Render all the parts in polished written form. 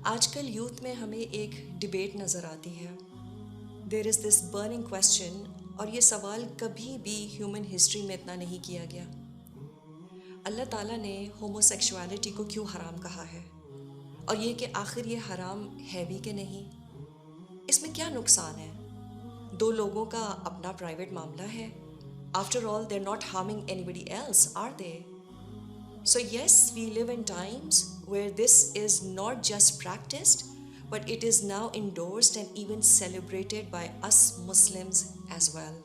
आजकल यूथ में हमें एक डिबेट नज़र आती है। There is this burning question, और ये सवाल कभी भी ह्यूमन हिस्ट्री में इतना नहीं किया गया। अल्लाह ताला ने होमोसेक्सुअलिटी को क्यों हराम कहा है, और ये कि आखिर ये हराम है भी कि नहीं, इसमें क्या नुकसान है? दो लोगों का अपना प्राइवेट मामला है। After all they are not harming anybody else, are they? So, yes, we live in times where this is not just practiced, but it is now endorsed and even celebrated by us Muslims as well.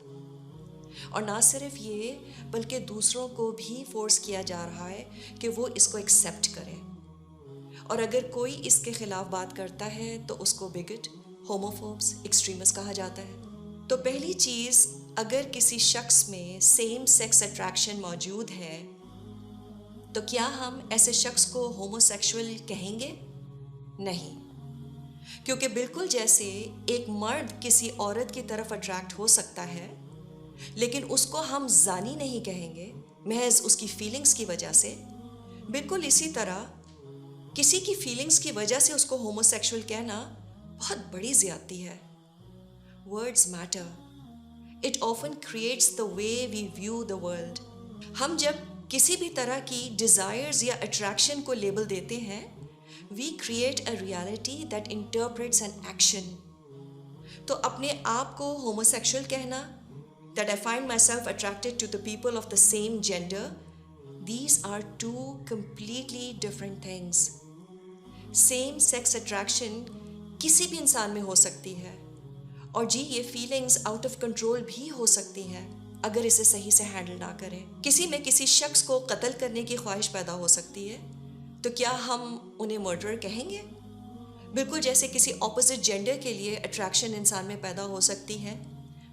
और ना सिर्फ ये, बल्कि दूसरों को भी force किया जा रहा है कि वो इसको एक्सेप्ट करें। और अगर कोई इसके खिलाफ बात करता है तो उसको बिगट, होमोफोब्स, एक्सट्रीमिस्ट कहा जाता है। तो पहली चीज़, अगर किसी शख्स में सेम सेक्स अट्रैक्शन मौजूद है तो क्या हम ऐसे शख्स को होमोसेक्सुअल कहेंगे? नहीं, क्योंकि बिल्कुल जैसे एक मर्द किसी औरत की तरफ अट्रैक्ट हो सकता है, लेकिन उसको हम जानी नहीं कहेंगे महज उसकी फीलिंग्स की वजह से, बिल्कुल इसी तरह किसी की फीलिंग्स की वजह से उसको होमोसेक्सुअल कहना बहुत बड़ी ज्यादती है। Words matter. It often creates the way we view the world. हम जब किसी भी तरह की डिज़ायर्स या अट्रैक्शन को लेबल देते हैं, we create a reality that interprets an action. तो अपने आप को होमोसेक्सुअल कहना, that I find myself attracted to the people of the same gender, these are two completely different things. Same sex attraction किसी भी इंसान में हो सकती है, और जी ये फीलिंग्स आउट ऑफ कंट्रोल भी हो सकती हैं अगर इसे सही से हैंडल ना करें। किसी में किसी शख्स को कत्ल करने की ख्वाहिश पैदा हो सकती है, तो क्या हम उन्हें मर्डरर कहेंगे? बिल्कुल जैसे किसी ऑपोजिट जेंडर के लिए अट्रैक्शन इंसान में पैदा हो सकती है,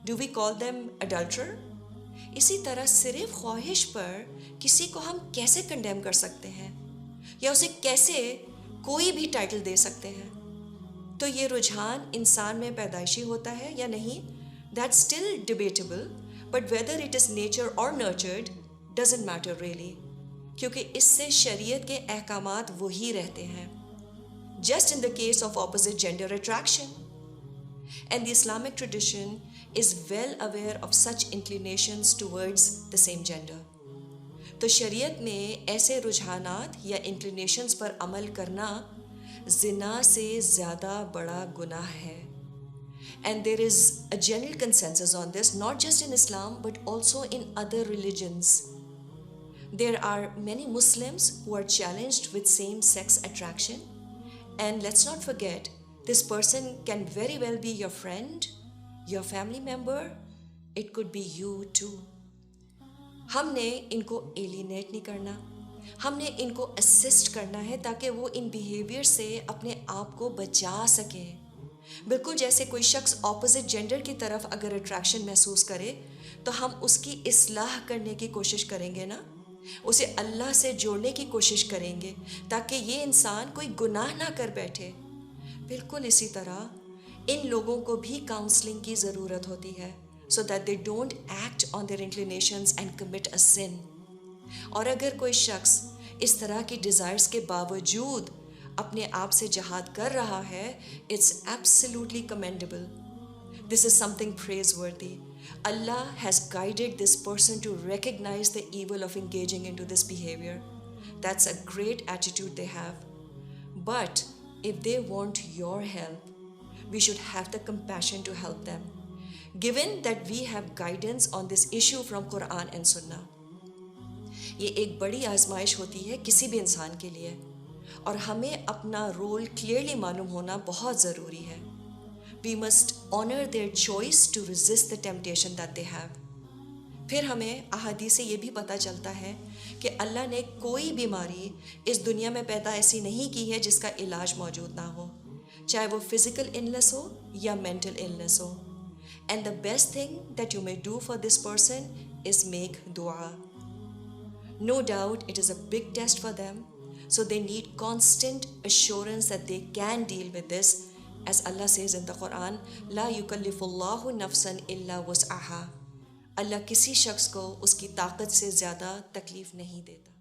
डू वी कॉल देम अडल्टरर? इसी तरह सिर्फ ख्वाहिश पर किसी को हम कैसे कंडेम कर सकते हैं, या उसे कैसे कोई भी टाइटल दे सकते हैं? तो ये रुझान इंसान में पैदाइशी होता है या नहीं, that's still debatable, but whether it is nature or nurtured doesn't matter really, क्योंकि इससे शरीयत के अहकामात वही रहते हैं, just in the case of opposite gender attraction. And the Islamic tradition is well aware of such inclinations towards the same gender. तो शरीयत में ऐसे रुझानात या इंक्लिनेशंस पर अमल करना जिना से ज़्यादा बड़ा गुनाह है। And there is a general consensus on this, not just in Islam, but also in other religions. There are many Muslims who are challenged with same-sex attraction. And let's not forget, this person can very well be your friend, your family member, it could be you too. हमने इनको एलिनेट नहीं करना, हमने इनको assist करना है ताकि वो इन बिहेवियर से अपने आप को बचा सकें। बिल्कुल जैसे कोई शख्स ऑपोजिट जेंडर की तरफ अगर अट्रैक्शन महसूस करे तो हम उसकी इस्लाह करने की कोशिश करेंगे ना, उसे अल्लाह से जोड़ने की कोशिश करेंगे ताकि ये इंसान कोई गुनाह ना कर बैठे। बिल्कुल इसी तरह इन लोगों को भी काउंसलिंग की ज़रूरत होती है, so that they don't act on their inclinations and commit a sin. और अगर कोई शख्स इस तरह की डिज़ायर्स के बावजूद अपने आप से जहाद कर रहा है, it's absolutely commendable. This is something प्रेजवर्दी। Allah has guided this person to recognize the evil of engaging into this behavior. That's a great attitude they have. But if they want your help, we should have the compassion to help them, given that we have guidance on this issue from Quran and Sunnah. ये एक बड़ी आजमाइश होती है किसी भी इंसान के लिए, और हमें अपना रोल क्लियरली मालूम होना बहुत ज़रूरी है। We must honour their choice to resist the temptation that they have. फिर हमें अहादीस से ये भी पता चलता है कि अल्लाह ने कोई बीमारी इस दुनिया में पैदा ऐसी नहीं की है जिसका इलाज मौजूद ना हो, चाहे वो फिज़िकल इलनेस हो या मेंटल इलनेस हो। And the best thing that you may do for this person is make दुआ। No doubt it is a big test for them, so they need constant assurance that they can deal with this, as Allah says in the Quran, La yukallifullahu nafsan illa wus'aha. Allah किसी शख्स को उसकी ताकत से ज़्यादा तकलीफ़ नहीं देता।